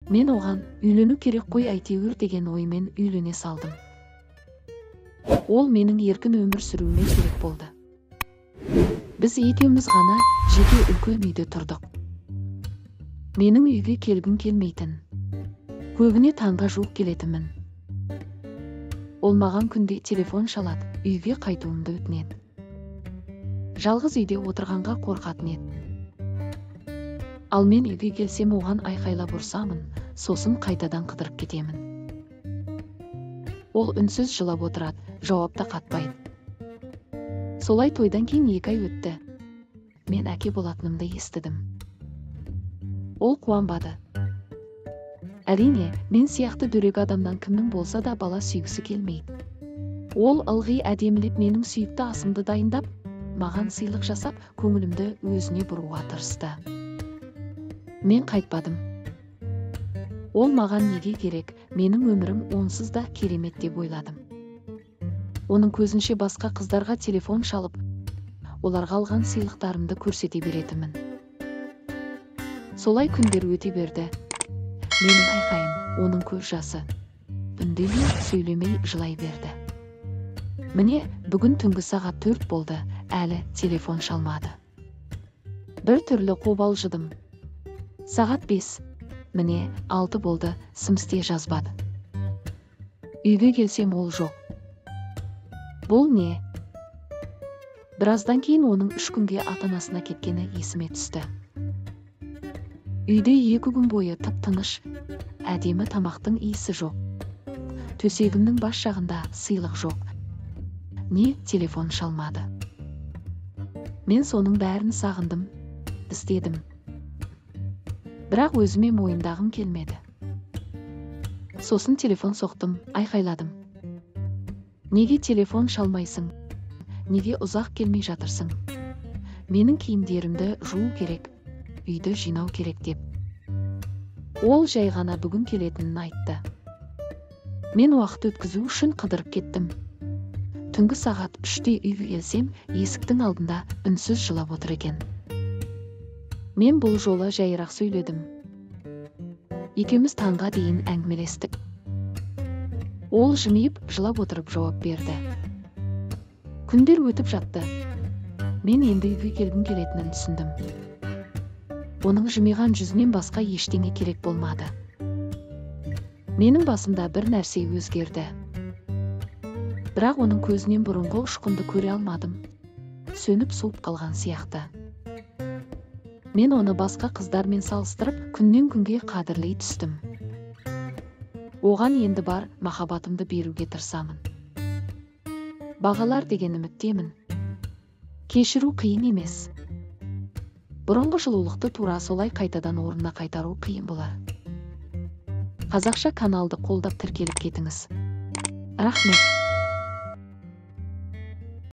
Мен оған үйлену керек қой әйтеуір деген оймен үйлене салдым. Ол менің еркін өмір сүруіме керек болды. Біз екеуміз ғана жеке үлкен үйде тұрдық. Менің үйге келгім келмейтін. Көбіне таңға жуық келетінмін. Ол маған күнде телефон шалады, үйге қайтуымды өтінеді. Жалғыз үйде отырғанға қорқатын еді. Ал мен үйге келсем оған айқайлап ұрсамын, сосын қайтадан қыдырып кетемін. Ол үнсіз жылап отырады, жауап та қатпайды. Солай тойдан кейін 2 ай өтті. Мен әке болатынымды естідім. Ол қуанбады. Әрине, мен сияқты дөрекі адамнан кімнің болса да бала сүйгісі келмейді. Ол ылғи әдемілеп менің сүйікті асымды дайындап, маған сыйлық жасап, көңілімді өзіне бұруға тырысты. Мен қайтпадым. Ол маған неге керек, менің өмірім онсыз да керемет деп ойладым. Оның көзінше басқа қыздарға телефон шалып, оларға алған сыйлықтарымды көрсете беретінмін. Солай күндер өте берді. Менің айқайым, оның көз жасы. Үндемей, сөйлемей жылай берді. Міне, бүгін түнгі сағат 4 болды, әлі телефон шалмады. Бір түрлі қобалжыдым. Сағат 5. Міне, 6 болды, сімсте жазбады. Үйге келсем ол жоқ. Бұл не? Біраздан кейін оның 3 күнге ата-анасына кеткені есіме түсті. Үйде 2 күн бойы тып-тыныш, әдемі тамақтың иісі жоқ. Төсегімнің бас жағында сыйлық жоқ. Не телефон шалмады. Мен соның бәрін сағындым, іздедім. Бірақ өзіме мойындағым келмеді. Сосын телефон соқтым, айқайладым. Неге телефон шалмайсың? Неге ұзақ келмей жатырсың? Менің киімдерімді жуу керек, үйді жинау керек деп. Ол жай ғана бүгін келетінін айтты. Мен уақыт өткізу үшін қыдырып кеттім. Түнгі сағат 3-те үйге келсем, есіктің алдында үнсіз жылап отыр екен. Мен бұл жолы жайырақ сөйледім. Екеуміз таңға дейін әңгімелестік. Ол жымиып, жылап отырып жауап берді. Күндер өтіп жатты. Мен енді үйге келгім келетінін түсіндім. Оның жымиған жүзінен басқа ештеңе керек болмады. Менің басымда бір нәрсе өзгерді. Бірақ оның көзінен бұрынғы ұшқынды көре алмадым. Сөніп суып қалған сияқты. Мен оны басқа қыздармен салыстырып, күннен күнге қадірлей түстім. Оған енді бар махаббатымды беруге тырысамын. Бағалар деген үміттемін. Кешіру қиын емес. Бұрынғы жылулықты тура солай қайтадан орнына қайтару қиын болар. Қазақша каналды қолдап тіркеліп кетіңіз. Рахмет.